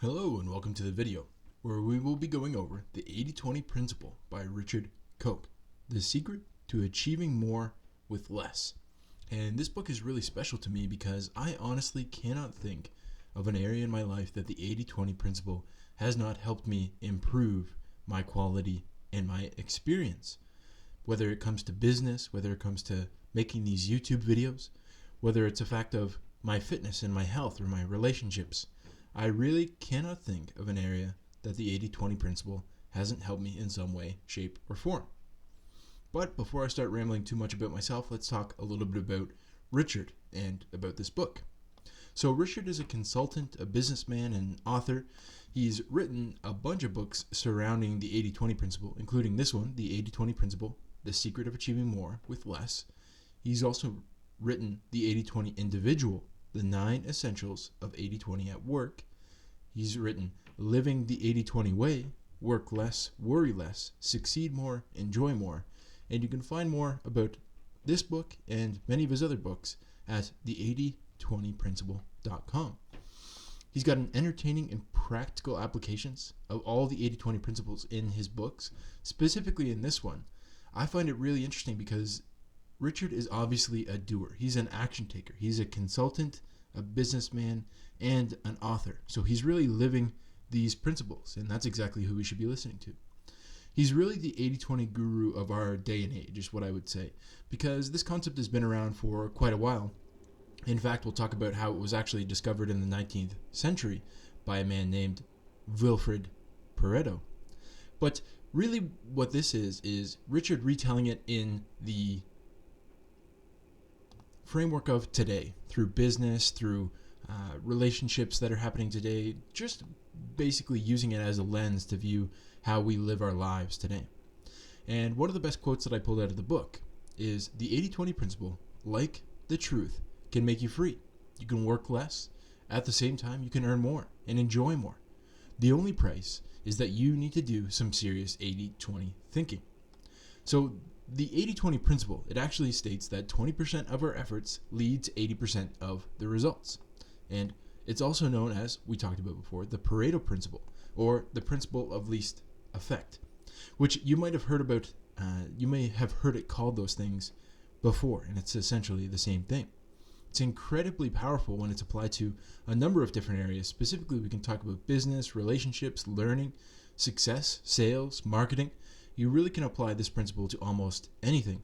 Hello and welcome to the video, where we will be going over the 80-20 principle by Richard Koch, the secret to achieving more with less. And this book is really special to me because I honestly cannot think of an area in my life that the 80-20 principle has not helped me improve my quality and my experience. Whether it comes to business, whether it comes to making these YouTube videos, whether it's a fact of my fitness and my health or my relationships, I really cannot think of an area that the 80-20 principle hasn't helped me in some way, shape, or form. But before I start rambling too much about myself, let's talk a little bit about Richard and about this book. So Richard is a consultant, a businessman, and author. He's written a bunch of books surrounding the 80-20 principle, including this one, the 80-20 principle, The Secret of Achieving More with Less. He's also written the 80-20 individual, The 9 Essentials of 80-20 at Work. He's written Living the 80-20 Way, Work Less, Worry Less, Succeed More, Enjoy More. And you can find more about this book and many of his other books at the8020principle.com. He's got an entertaining and practical applications of all the 80-20 principles in his books. Specifically in this one, I find it really interesting because Richard is obviously a doer. He's an action taker. He's a consultant, a businessman, and an author. So he's really living these principles, and that's exactly who we should be listening to. He's really the 80-20 guru of our day and age, is what I would say, because this concept has been around for quite a while. In fact, we'll talk about how it was actually discovered in the 19th century by a man named Wilfred Pareto. But really what this is Richard retelling it in the framework of today, through business, through relationships that are happening today, just basically using it as a lens to view how we live our lives today. And one of the best quotes that I pulled out of the book is the 80-20 principle, like the truth, can make you free. You can work less. At the same time, you can earn more and enjoy more. The only price is that you need to do some serious 80-20 thinking. So the 80-20 principle, it actually states that 20% of our efforts leads 80% of the results. And it's also known as, we talked about before, the Pareto principle, or the principle of least effect, which you might have heard about, you may have heard it called those things before, and it's essentially the same thing. It's incredibly powerful when it's applied to a number of different areas. Specifically, we can talk about business, relationships, learning, success, sales, marketing. You really can apply this principle to almost anything.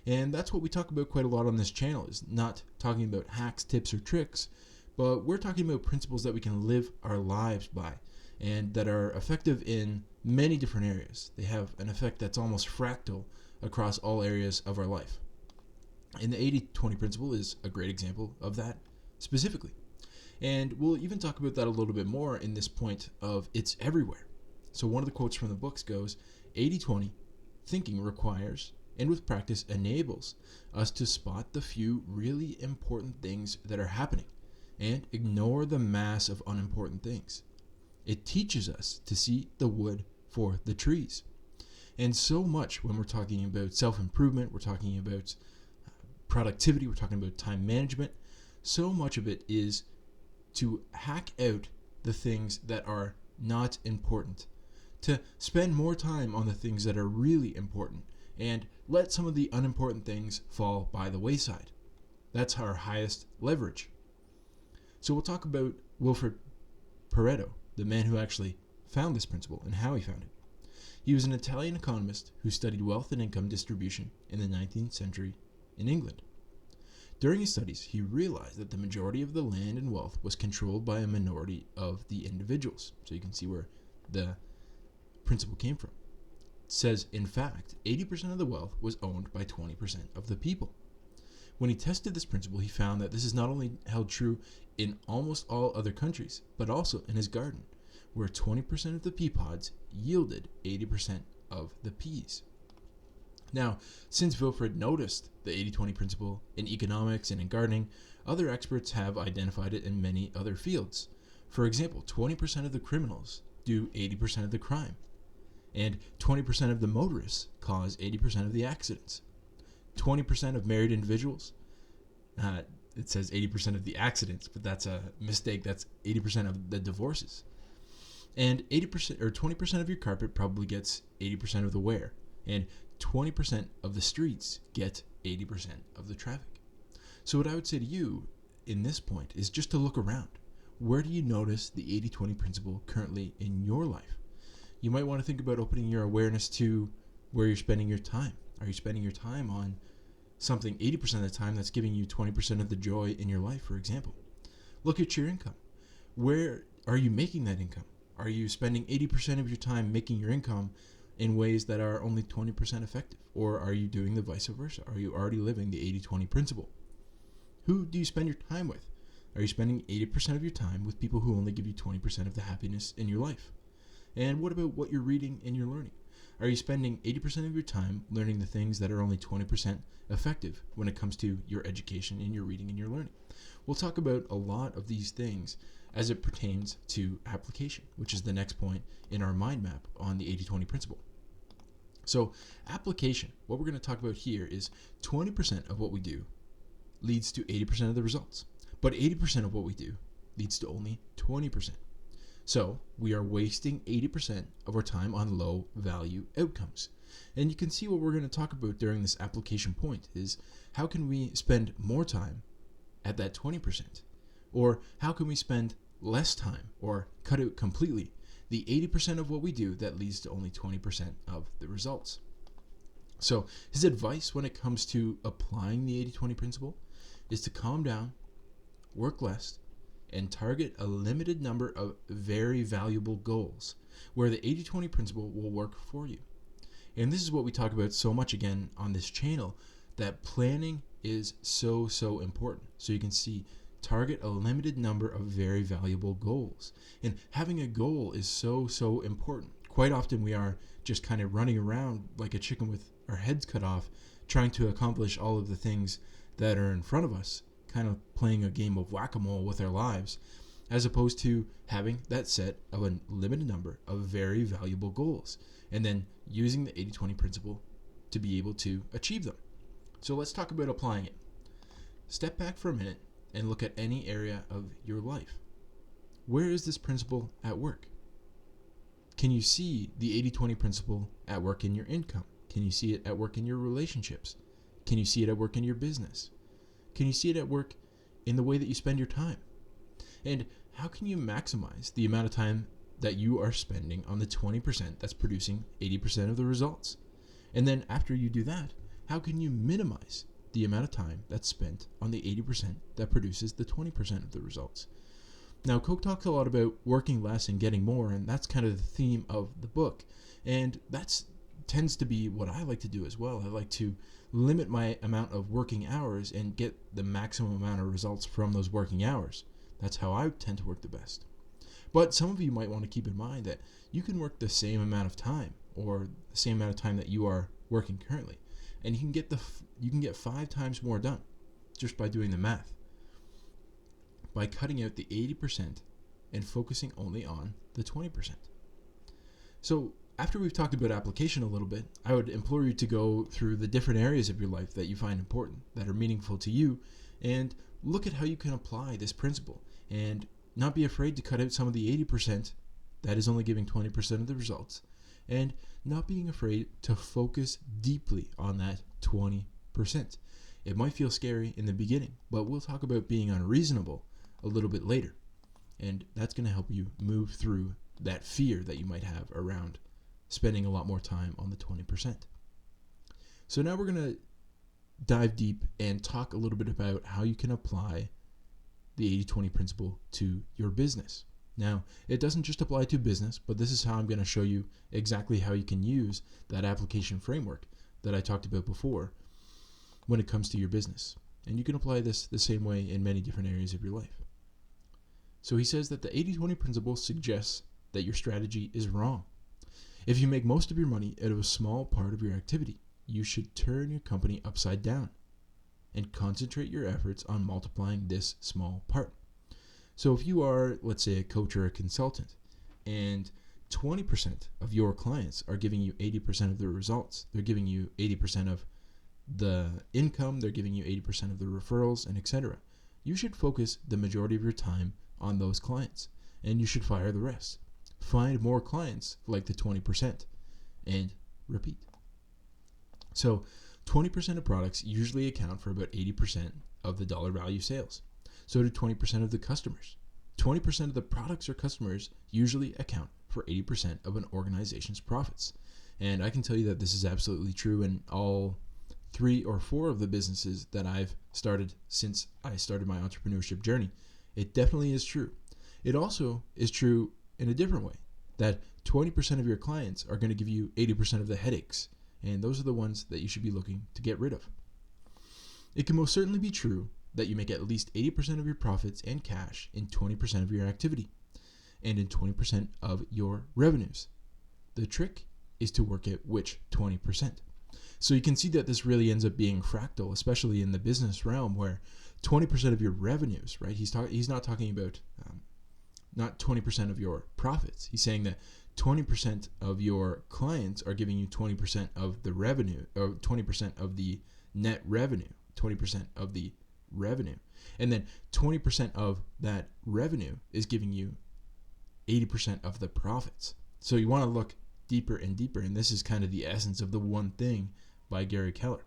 And that's what we talk about quite a lot on this channel, is not talking about hacks, tips, or tricks, but we're talking about principles that we can live our lives by and that are effective in many different areas. They have an effect that's almost fractal across all areas of our life. And the 80-20 principle is a great example of that specifically. And we'll even talk about that a little bit more in this point of it's everywhere. So one of the quotes from the books goes, 80-20 thinking requires and with practice enables us to spot the few really important things that are happening and ignore the mass of unimportant things. It teaches us to see the wood for the trees. And so much when we're talking about self-improvement, we're talking about productivity, we're talking about time management, so much of it is to hack out the things that are not important, to spend more time on the things that are really important, and let some of the unimportant things fall by the wayside. That's our highest leverage. So we'll talk about Wilfred Pareto, the man who actually found this principle and how he found it. He was an Italian economist who studied wealth and income distribution in the 19th century in England. During his studies, he realized that the majority of the land and wealth was controlled by a minority of the individuals. So you can see where the principle came from. It says, in fact, 80% of the wealth was owned by 20% of the people. When he tested this principle, he found that this is not only held true in almost all other countries, but also in his garden, where 20% of the pea pods yielded 80% of the peas. Now, since Wilfred noticed the 80-20 principle in economics and in gardening, other experts have identified it in many other fields. For example, 20% of the criminals do 80% of the crime, and 20% of the motorists cause 80% of the accidents. 20% of married individuals, it says 80% of the accidents, but that's a mistake. That's 80% of the divorces. And 80% or 20% of your carpet probably gets 80% of the wear, and 20% of the streets get 80% of the traffic. So what I would say to you in this point is just to look around. Where do you notice the 80-20 principle currently in your life? You might want to think about opening your awareness to where you're spending your time. Are you spending your time on something 80% of the time that's giving you 20% of the joy in your life, for example? Look at your income. Where are you making that income? Are you spending 80% of your time making your income in ways that are only 20% effective? Or are you doing the vice versa? Are you already living the 80-20 principle? Who do you spend your time with? Are you spending 80% of your time with people who only give you 20% of the happiness in your life? And what about what you're reading and you're learning? Are you spending 80% of your time learning the things that are only 20% effective when it comes to your education and your reading and your learning? We'll talk about a lot of these things as it pertains to application, which is the next point in our mind map on the 80-20 principle. So application, what we're going to talk about here is 20% of what we do leads to 80% of the results, but 80% of what we do leads to only 20%. So we are wasting 80% of our time on low value outcomes. And you can see what we're going to talk about during this application point is how can we spend more time at that 20%? Or how can we spend less time or cut out completely the 80% of what we do that leads to only 20% of the results? So his advice when it comes to applying the 80-20 principle is to calm down, work less, and target a limited number of very valuable goals where the 80-20 principle will work for you. And this is what we talk about so much again on this channel, that planning is so important. So you can see, target a limited number of very valuable goals. And having a goal is so important. Quite often we are just kind of running around like a chicken with our heads cut off, trying to accomplish all of the things that are in front of us, kind of playing a game of whack-a-mole with our lives, as opposed to having that set of a limited number of very valuable goals, and then using the 80-20 principle to be able to achieve them. So let's talk about applying it. Step back for a minute and look at any area of your life. Where is this principle at work? Can you see the 80-20 principle at work in your income? Can you see it at work in your relationships? Can you see it at work in your business? Can you see it at work in the way that you spend your time? And how can you maximize the amount of time that you are spending on the 20% that's producing 80% of the results? And then after you do that, how can you minimize the amount of time that's spent on the 80% that produces the 20% of the results? Now, Koch talks a lot about working less and getting more, and that's kind of the theme of the book. And that's tends to be what I like to do as well. I like to limit my amount of working hours and get the maximum amount of results from those working hours. That's how I tend to work the best. But some of you might want to keep in mind that you can work the same amount of time, or the same amount of time that you are working currently, and you can get 5 times more done just by doing the math, by cutting out the 80% and focusing only on the 20%. So after we've talked about application a little bit, I would implore you to go through the different areas of your life that you find important, that are meaningful to you, and look at how you can apply this principle, and not be afraid to cut out some of the 80% that is only giving 20% of the results, and not being afraid to focus deeply on that 20%. It might feel scary in the beginning, but we'll talk about being unreasonable a little bit later, and that's going to help you move through that fear that you might have around spending a lot more time on the 20%. So now we're going to dive deep and talk a little bit about how you can apply the 80-20 principle to your business. Now, it doesn't just apply to business, but this is how I'm going to show you exactly how you can use that application framework that I talked about before when it comes to your business. And you can apply this the same way in many different areas of your life. So he says that the 80-20 principle suggests that your strategy is wrong. If you make most of your money out of a small part of your activity, you should turn your company upside down and concentrate your efforts on multiplying this small part. So if you are, let's say, a coach or a consultant, and 20% of your clients are giving you 80% of the results, they're giving you 80% of the income, they're giving you 80% of the referrals, and etc. You should focus the majority of your time on those clients, and you should fire the rest. find more clients like the 20%, and repeat. So 20% of products usually account for about 80% of the dollar value sales. So do 20% of the customers. 20% of the products or customers usually account for 80% of an organization's profits. And I can tell you that this is absolutely true in all 3 or 4 of the businesses that I've started since I started my entrepreneurship journey. It definitely is true. It also is true in a different way, that 20% of your clients are going to give you 80% of the headaches, and those are the ones that you should be looking to get rid of. It can most certainly be true that you make at least 80% of your profits and cash in 20% of your activity and in 20% of your revenues. The trick is to work at which 20%. So you can see that this really ends up being fractal, especially in the business realm, where 20% of your revenues, right? He's not talking about not 20% of your profits. He's saying that 20% of your clients are giving you 20% of the revenue, or 20% of the net revenue, 20% of the revenue. And then 20% of that revenue is giving you 80% of the profits. So you want to look deeper and deeper, and this is kind of the essence of The One Thing by Gary Keller.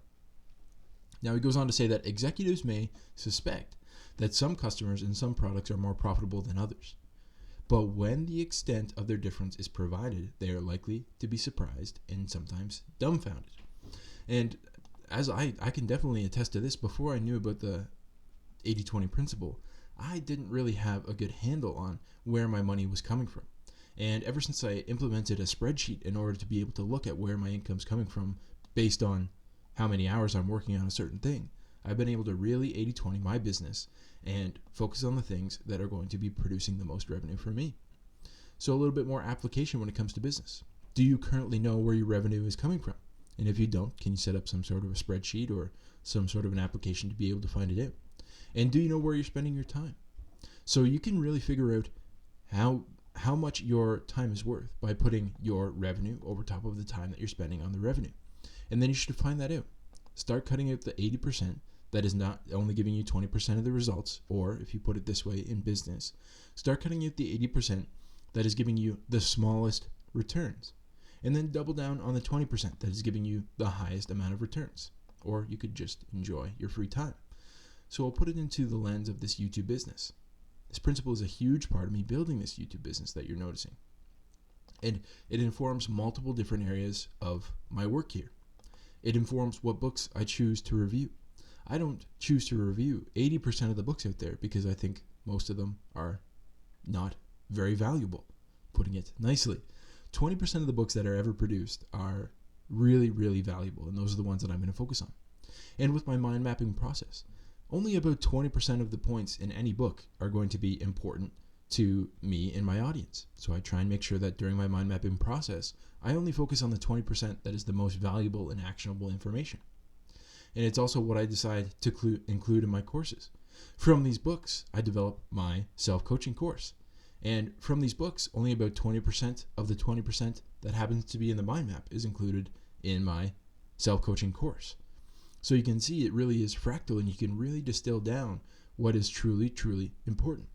Now he goes on to say that executives may suspect that some customers and some products are more profitable than others. But when the extent of their difference is provided, they are likely to be surprised and sometimes dumbfounded. And as I can definitely attest to this, before I knew about the 80-20 principle, I didn't really have a good handle on where my money was coming from. And ever since I implemented a spreadsheet in order to be able to look at where my income's coming from based on how many hours I'm working on a certain thing, I've been able to really 80-20 my business and focus on the things that are going to be producing the most revenue for me. So a little bit more application when it comes to business. Do you currently know where your revenue is coming from? And if you don't, can you set up some sort of a spreadsheet or some sort of an application to be able to find it out? And do you know where you're spending your time? So you can really figure out how much your time is worth by putting your revenue over top of the time that you're spending on the revenue. And then you should find that out. Start cutting out the 80% that is not only giving you 20% of the results, or if you put it this way in business, start cutting out the 80% that is giving you the smallest returns. And then double down on the 20% that is giving you the highest amount of returns. Or you could just enjoy your free time. So I'll put it into the lens of this YouTube business. This principle is a huge part of me building this YouTube business that you're noticing. And it informs multiple different areas of my work here. It informs what books I choose to review. I don't choose to review 80% of the books out there because I think most of them are not very valuable, putting it nicely. 20% of the books that are ever produced are really, really valuable, and those are the ones that I'm going to focus on. And with my mind mapping process, only about 20% of the points in any book are going to be important to me and my audience. So I try and make sure that during my mind mapping process, I only focus on the 20% that is the most valuable and actionable information. And it's also what I decide to include in my courses. From these books, I develop my self-coaching course. And from these books, only about 20% of the 20% that happens to be in the mind map is included in my self-coaching course. So you can see it really is fractal, and you can really distill down what is truly, truly important.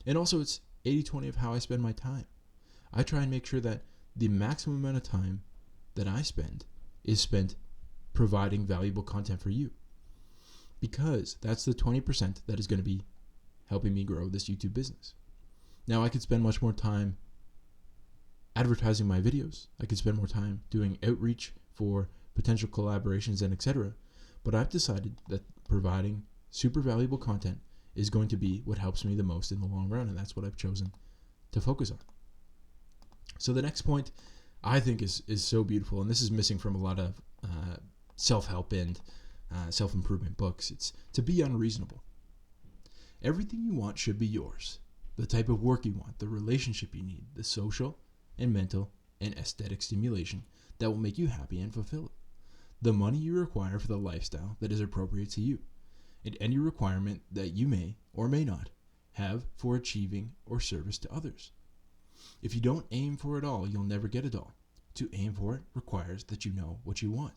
And also it's 80-20 of how I spend my time. I try and make sure that the maximum amount of time that I spend is spent providing valuable content for you. Because that's the 20% that is going to be helping me grow this YouTube business. Now I could spend much more time advertising my videos. I could spend more time doing outreach for potential collaborations and etc. But I've decided that providing super valuable content is going to be what helps me the most in the long run, and that's what I've chosen to focus on. So the next point I think is so beautiful, and this is missing from a lot of self-help and self-improvement books. It's to be unreasonable. Everything you want should be yours. The type of work you want, the relationship you need, the social and mental and aesthetic stimulation that will make you happy and fulfilled. The money you require for the lifestyle that is appropriate to you, and any requirement that you may or may not have for achieving or service to others. If you don't aim for it all, you'll never get it all. To aim for it requires that you know what you want.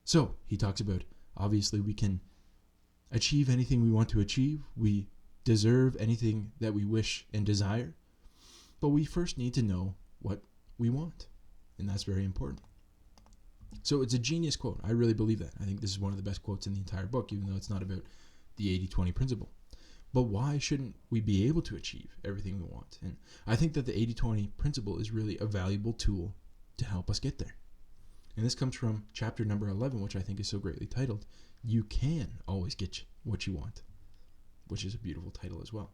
So he talks about, obviously we can achieve anything we want to achieve. We deserve anything that we wish and desire. But we first need to know what we want, and that's very important. So it's a genius quote. I really believe that. I think this is one of the best quotes in the entire book, even though it's not about the 80-20 principle. But why shouldn't we be able to achieve everything we want? And I think that the 80-20 principle is really a valuable tool to help us get there. And this comes from chapter number 11, which I think is so greatly titled, You Can Always Get What You Want, which is a beautiful title as well.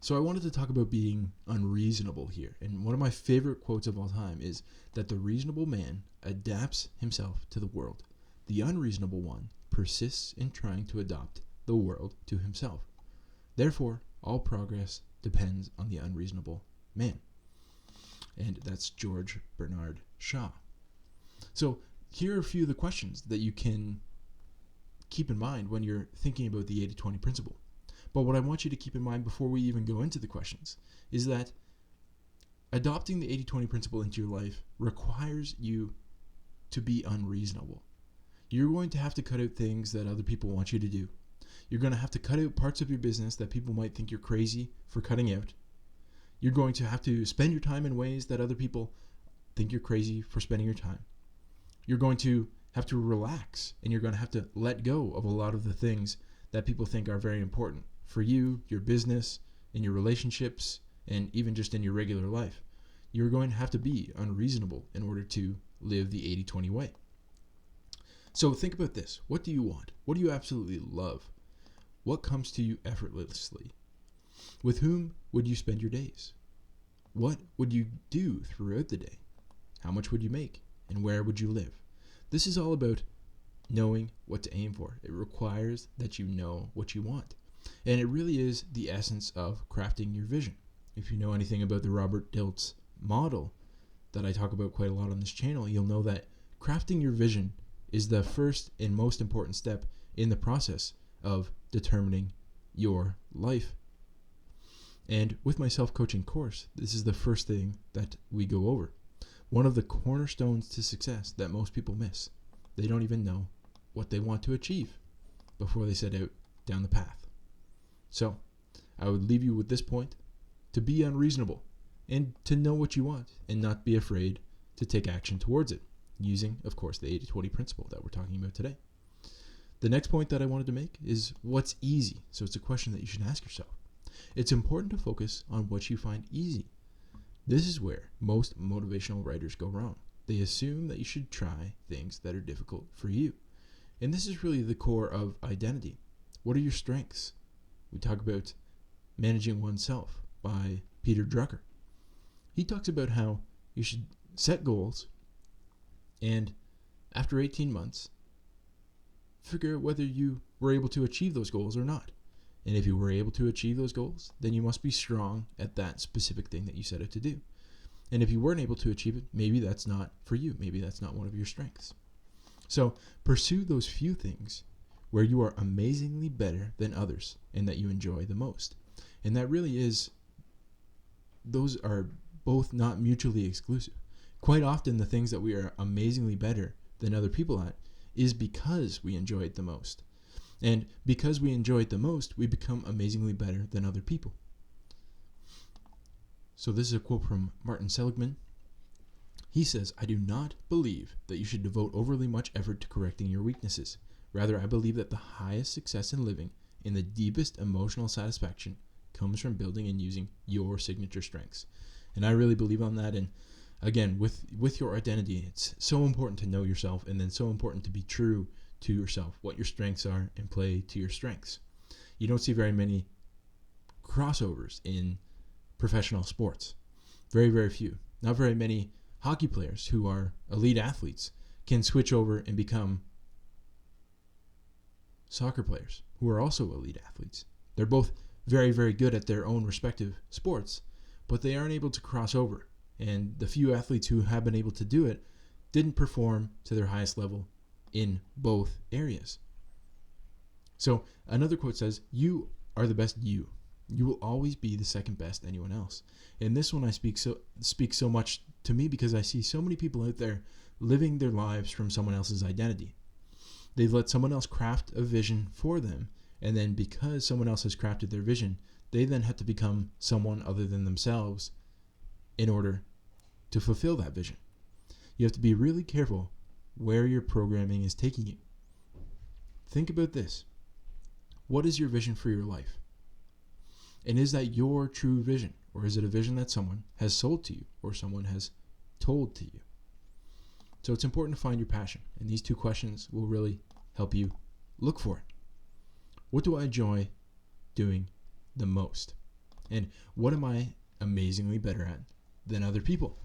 So I wanted to talk about being unreasonable here. And one of my favorite quotes of all time is that the reasonable man adapts himself to the world. The unreasonable one persists in trying to adopt the world to himself. Therefore, all progress depends on the unreasonable man. And that's George Bernard Shaw. So here are a few of the questions that you can keep in mind when you're thinking about the 80-20 principle. But what I want you to keep in mind before we even go into the questions is that adopting the 80-20 principle into your life requires you to be unreasonable. You're going to have to cut out things that other people want you to do. You're going to have to cut out parts of your business that people might think you're crazy for cutting out. You're going to have to spend your time in ways that other people think you're crazy for spending your time. You're going to have to relax, and you're going to have to let go of a lot of the things that people think are very important for you, your business, in your relationships, and even just in your regular life. You're going to have to be unreasonable in order to live the 80-20 way. So think about this. What do you want? What do you absolutely love? What comes to you effortlessly? With whom would you spend your days? What would you do throughout the day? How much would you make? And where would you live? This is all about knowing what to aim for. It requires that you know what you want. And it really is the essence of crafting your vision. If you know anything about the Robert Dilts model that I talk about quite a lot on this channel, you'll know that crafting your vision is the first and most important step in the process of determining your life. And with my self-coaching course, this is the first thing that we go over. One of the cornerstones to success that most people miss. They don't even know what they want to achieve before they set out down the path. So, I would leave you with this point, to be unreasonable and to know what you want and not be afraid to take action towards it, using, of course, the 80-20 principle that we're talking about today. The next point that I wanted to make is what's easy. So it's a question that you should ask yourself. It's important to focus on what you find easy. This is where most motivational writers go wrong. They assume that you should try things that are difficult for you. And this is really the core of identity. What are your strengths? We talk about Managing Oneself by Peter Drucker. He talks about how you should set goals and after 18 months, figure out whether you were able to achieve those goals or not. And if you were able to achieve those goals, then you must be strong at that specific thing that you set out to do. And if you weren't able to achieve it, maybe that's not for you. Maybe that's not one of your strengths. So pursue those few things where you are amazingly better than others and that you enjoy the most. And that really is, those are both not mutually exclusive. Quite often the things that we are amazingly better than other people at is because we enjoy it the most. And because we enjoy it the most, we become amazingly better than other people. So this is a quote from Martin Seligman. He says, "I do not believe that you should devote overly much effort to correcting your weaknesses. Rather, I believe that the highest success in living and the deepest emotional satisfaction comes from building and using your signature strengths." And I really believe on that. And again, with your identity, it's so important to know yourself, and then so important to be true to yourself, what your strengths are, and play to your strengths. You don't see very many crossovers in professional sports. Very, very few. Not very many hockey players who are elite athletes can switch over and become soccer players who are also elite athletes. They're both very, very good at their own respective sports, but they aren't able to cross over. And the few athletes who have been able to do it didn't perform to their highest level in both areas. So another quote says, "You are the best you. You will always be the second best anyone else." And this one I speaks so much to me because I see so many people out there living their lives from someone else's identity. They've let someone else craft a vision for them, and then because someone else has crafted their vision, they then have to become someone other than themselves in order to fulfill that vision. You have to be really careful where your programming is taking you. Think about this. What is your vision for your life? And is that your true vision? Or is it a vision that someone has sold to you or someone has told to you? So it's important to find your passion. And these two questions will really help you look for it. What do I enjoy doing the most? And what am I amazingly better at than other people?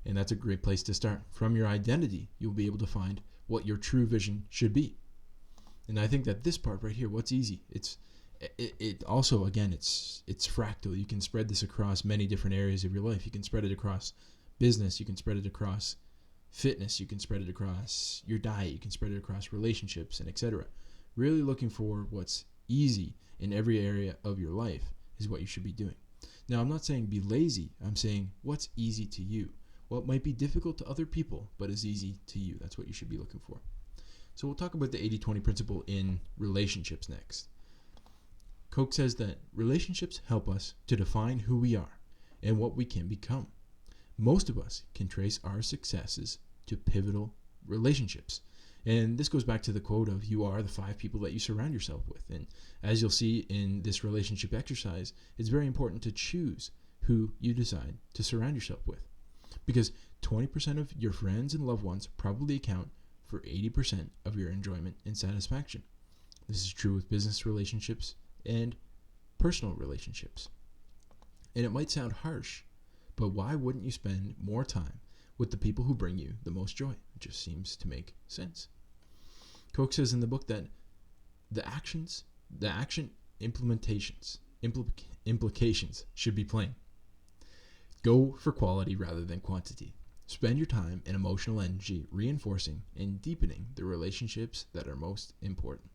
And that's a great place to start. From your identity, you'll be able to find what your true vision should be. And I think that this part right here, what's easy, it also, again, it's fractal. You can spread this across many different areas of your life. You can spread it across business. You can spread it across fitness. You can spread it across your diet. You can spread it across relationships and etc. Really looking for what's easy in every area of your life is what you should be doing. Now, I'm not saying be lazy. I'm saying what's easy to you. What might be difficult to other people, but is easy to you. That's what you should be looking for. So we'll talk about the 80-20 principle in relationships next. Koch says that relationships help us to define who we are and what we can become. Most of us can trace our successes to pivotal relationships. And this goes back to the quote of you are the 5 people that you surround yourself with. And as you'll see in this relationship exercise, it's very important to choose who you decide to surround yourself with. Because 20% of your friends and loved ones probably account for 80% of your enjoyment and satisfaction. This is true with business relationships and personal relationships. And it might sound harsh, but why wouldn't you spend more time with the people who bring you the most joy? It just seems to make sense. Koch says in the book that the action implications should be plain. Go for quality rather than quantity. Spend your time and emotional energy reinforcing and deepening the relationships that are most important.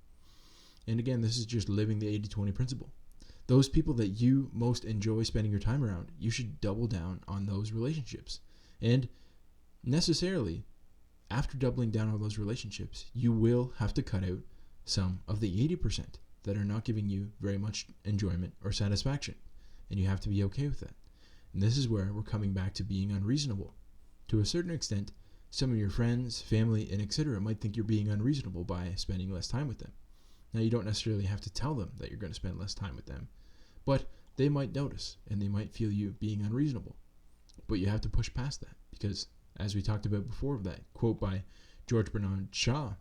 And again, this is just living the 80-20 principle. Those people that you most enjoy spending your time around, you should double down on those relationships. And necessarily, after doubling down on those relationships, you will have to cut out some of the 80% that are not giving you very much enjoyment or satisfaction. And you have to be okay with that. And this is where we're coming back to being unreasonable. To a certain extent, some of your friends, family, and etc. might think you're being unreasonable by spending less time with them. Now, you don't necessarily have to tell them that you're going to spend less time with them, but they might notice and they might feel you being unreasonable. But you have to push past that because, as we talked about before, that quote by George Bernard Shaw,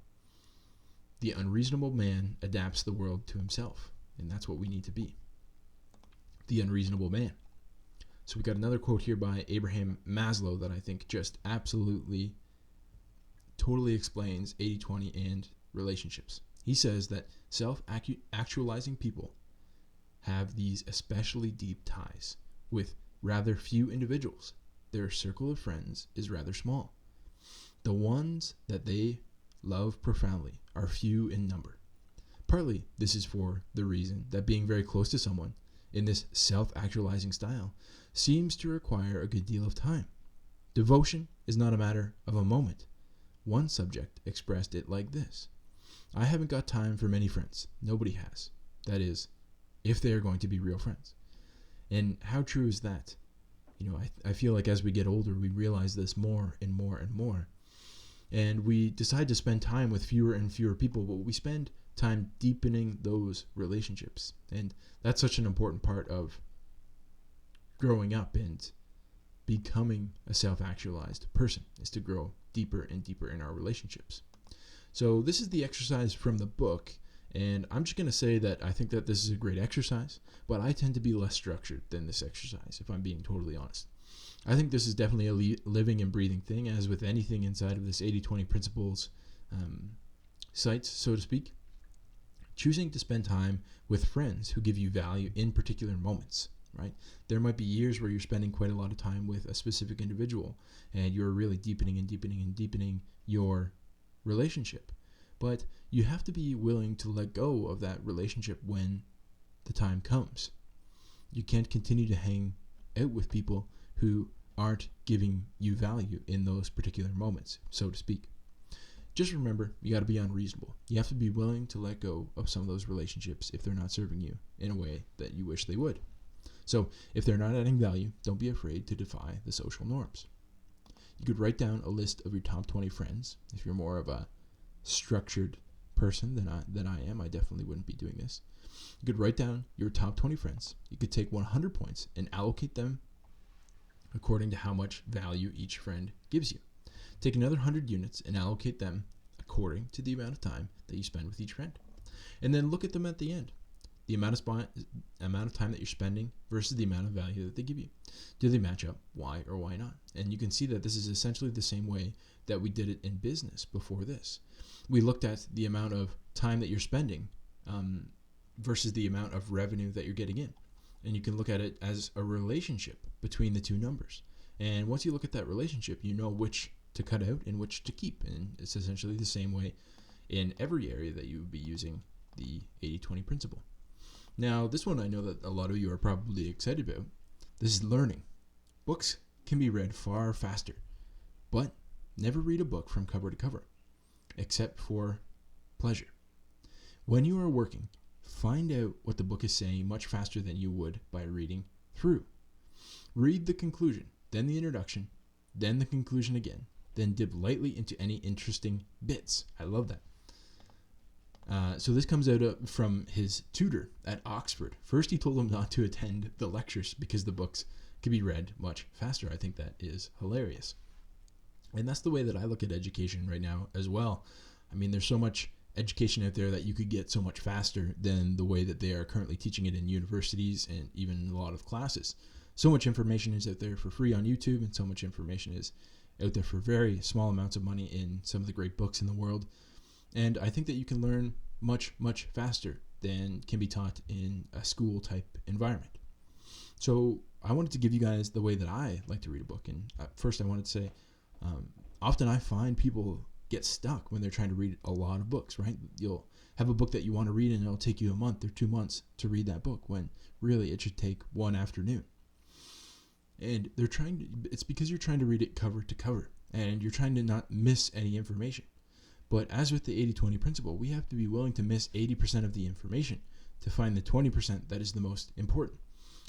the unreasonable man adapts the world to himself. And that's what we need to be. The unreasonable man. So we got another quote here by Abraham Maslow that I think just absolutely totally explains 80-20 and relationships. He says that self-actualizing people have these especially deep ties with rather few individuals. Their circle of friends is rather small. The ones that they love profoundly are few in number. Partly, this is for the reason that being very close to someone in this self-actualizing style seems to require a good deal of time. Devotion is not a matter of a moment. One subject expressed it like this: I haven't got time for many friends. Nobody has. That is, if they are going to be real friends. And how true is that? You know, I feel like as we get older, we realize this more and more and more. And we decide to spend time with fewer and fewer people, but we spend time deepening those relationships. And that's such an important part of growing up and becoming a self-actualized person, is to grow deeper and deeper in our relationships. So this is the exercise from the book, and I'm just going to say that I think that this is a great exercise, but I tend to be less structured than this exercise, if I'm being totally honest. I think this is definitely a living and breathing thing, as with anything inside of this 80-20 principles sites, so to speak. Choosing to spend time with friends who give you value in particular moments, right? There might be years where you're spending quite a lot of time with a specific individual, and you're really deepening and deepening and deepening your relationship. But you have to be willing to let go of that relationship when the time comes. You can't continue to hang out with people who aren't giving you value in those particular moments, so to speak. Just remember, you got to be unreasonable. You have to be willing to let go of some of those relationships if they're not serving you in a way that you wish they would. So if they're not adding value, don't be afraid to defy the social norms. You could write down a list of your top 20 friends. If you're more of a structured person than I am, I definitely wouldn't be doing this. You could write down your top 20 friends. You could take 100 points and allocate them according to how much value each friend gives you. Take another 100 units and allocate them according to the amount of time that you spend with each friend. And then look at them at the end. The amount of time that you're spending versus the amount of value that they give you. Do they match up? Why or why not? And you can see that this is essentially the same way that we did it in business before this. We looked at the amount of time that you're spending versus the amount of revenue that you're getting in. And you can look at it as a relationship between the two numbers. And once you look at that relationship, you know which to cut out and which to keep. And it's essentially the same way in every area that you would be using the 80-20 principle. Now, this one I know that a lot of you are probably excited about. This is learning. Books can be read far faster, but never read a book from cover to cover, except for pleasure. When you are working, find out what the book is saying much faster than you would by reading through. Read the conclusion, then the introduction, then the conclusion again, then dip lightly into any interesting bits. I love that. So this comes out from his tutor at Oxford. First, he told him not to attend the lectures because the books could be read much faster. I think that is hilarious. And that's the way that I look at education right now as well. I mean, there's so much education out there that you could get so much faster than the way that they are currently teaching it in universities and even in a lot of classes. So much information is out there for free on YouTube, and so much information is out there for very small amounts of money in some of the great books in the world. And I think that you can learn much, much faster than can be taught in a school type environment. So I wanted to give you guys the way that I like to read a book. And first I wanted to say, often I find people get stuck when they're trying to read a lot of books, right? You'll have a book that you want to read and it'll take you a month or 2 months to read that book when really it should take one afternoon. And it's because you're trying to read it cover to cover and you're trying to not miss any information. But as with the 80-20 principle, we have to be willing to miss 80% of the information to find the 20% that is the most important.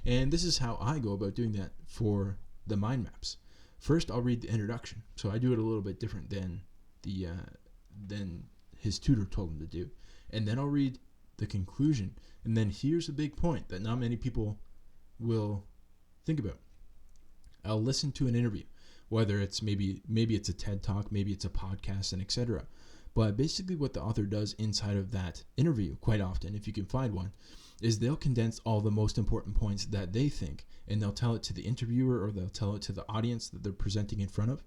And this is how I go about doing that for the mind maps. First, I'll read the introduction. So I do it a little bit different than his tutor told him to do. And then I'll read the conclusion. And then here's a big point that not many people will think about. I'll listen to an interview, whether it's maybe it's a TED Talk, maybe it's a podcast, and etc. But basically what the author does inside of that interview, quite often, if you can find one, is they'll condense all the most important points that they think, and they'll tell it to the interviewer or they'll tell it to the audience that they're presenting in front of,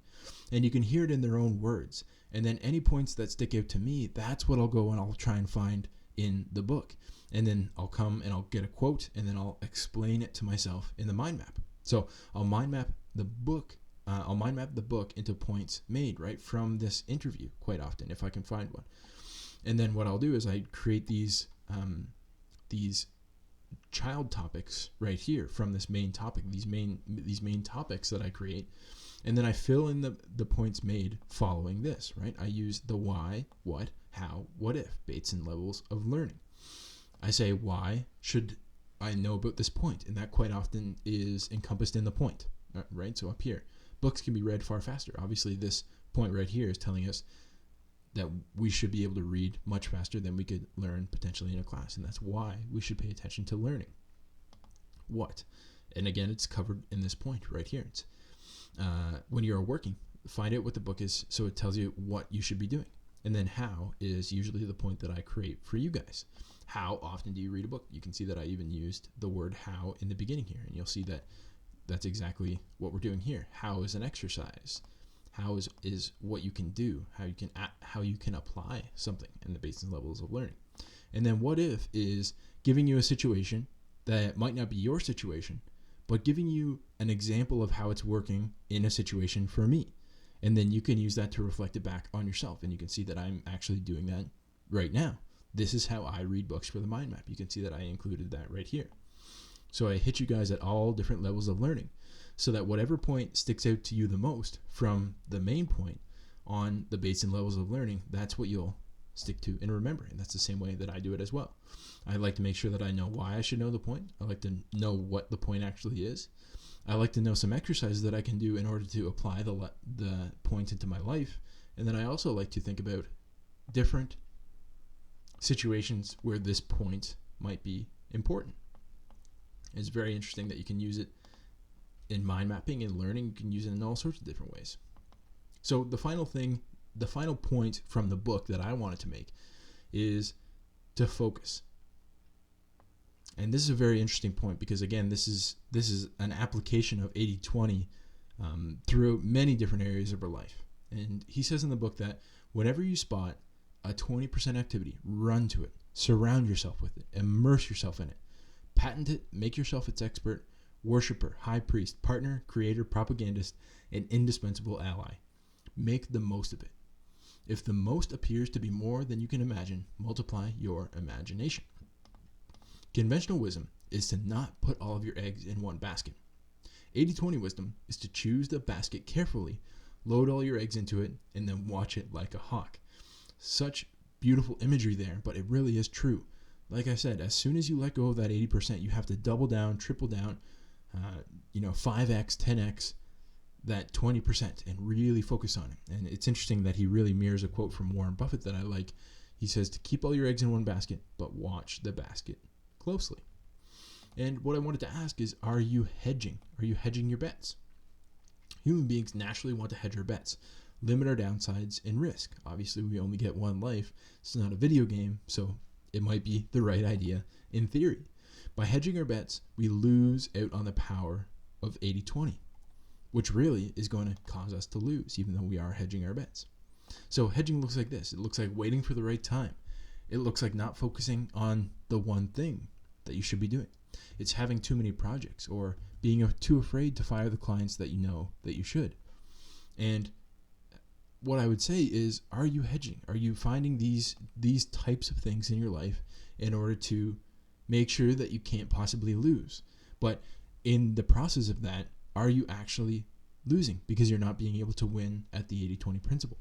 and you can hear it in their own words. And then any points that stick out to me, that's what I'll go and I'll try and find in the book. And then I'll come and I'll get a quote, and then I'll explain it to myself in the mind map. So I'll mind map the book. I'll mind map the book into points made right from this interview quite often if I can find one. And then what I'll do is I create these child topics right here from this main topic, these main topics that I create, and then I fill in the points made following this, right? I use the why, what, how, what if, Bateson levels of learning. I say, why should I know about this point? And that quite often is encompassed in the point, right? So up here, books can be read far faster. Obviously, this point right here is telling us that we should be able to read much faster than we could learn potentially in a class. And that's why we should pay attention to learning. What? And again, it's covered in this point right here. It's when you're working, find out what the book is so it tells you what you should be doing. And then how is usually the point that I create for you guys. How often do you read a book? You can see that I even used the word how in the beginning here. And you'll see that that's exactly what we're doing here. How is an exercise. How is what you can do, how you can apply something in the Bateson levels of learning. And then what if is giving you a situation that might not be your situation, but giving you an example of how it's working in a situation for me. And then you can use that to reflect it back on yourself. And you can see that I'm actually doing that right now. This is how I read books for the mind map. You can see that I included that right here. So I hit you guys at all different levels of learning so that whatever point sticks out to you the most from the main point on the Bateson levels of learning, that's what you'll stick to and remember. And that's the same way that I do it as well. I like to make sure that I know why I should know the point. I like to know what the point actually is. I like to know some exercises that I can do in order to apply the point into my life. And then I also like to think about different situations where this point might be important. It's very interesting that you can use it in mind mapping and learning. You can use it in all sorts of different ways. So the final point from the book that I wanted to make is to focus. And this is a very interesting point because, again, this is an application of 80-20 throughout many different areas of our life. And he says in the book that whenever you spot a 20% activity, run to it, surround yourself with it, immerse yourself in it, patent it, make yourself its expert, worshiper, high priest, partner, creator, propagandist, and indispensable ally. Make the most of it. If the most appears to be more than you can imagine, multiply your imagination. Conventional wisdom is to not put all of your eggs in one basket. 80-20 wisdom is to choose the basket carefully, load all your eggs into it, and then watch it like a hawk. Such beautiful imagery there, but it really is true. Like I said, as soon as you let go of that 80%, you have to double down, triple down, 5x, 10x that 20% and really focus on it. And it's interesting that he really mirrors a quote from Warren Buffett that I like. He says to keep all your eggs in one basket, but watch the basket closely. And what I wanted to ask is, are you hedging? Are you hedging your bets? Human beings naturally want to hedge our bets, limit our downsides and risk. Obviously, we only get one life. It's not a video game, so it might be the right idea in theory. By hedging our bets, we lose out on the power of 80-20, which really is going to cause us to lose, even though we are hedging our bets. So hedging looks like this. It looks like waiting for the right time. It looks like not focusing on the one thing that you should be doing. It's having too many projects or being too afraid to fire the clients that you know that you should. And what I would say is, are you hedging? Are you finding these types of things in your life in order to make sure that you can't possibly lose? But in the process of that, are you actually losing because you're not being able to win at the 80-20 principle?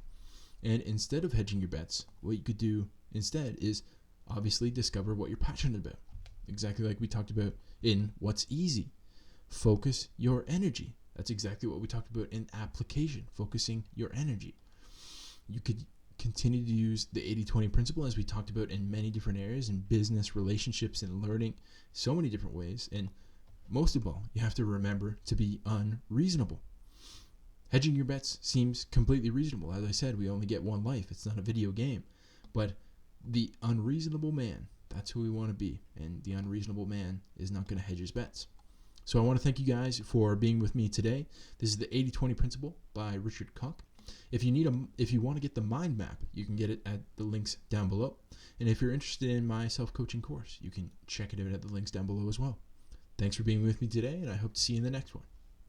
And instead of hedging your bets, what you could do instead is obviously discover what you're passionate about. Exactly like we talked about in What's Easy. Focus your energy. That's exactly what we talked about in application, focusing your energy. You could continue to use the 80-20 principle as we talked about in many different areas, in business, relationships, and learning, so many different ways. And most of all, you have to remember to be unreasonable. Hedging your bets seems completely reasonable. As I said, we only get one life. It's not a video game. But the unreasonable man, that's who we want to be. And the unreasonable man is not going to hedge his bets. So I want to thank you guys for being with me today. This is the 80-20 principle by Richard Koch. If you want to get the mind map, you can get it at the links down below. And if you're interested in my self-coaching course, you can check it out at the links down below as well. Thanks for being with me today, and I hope to see you in the next one.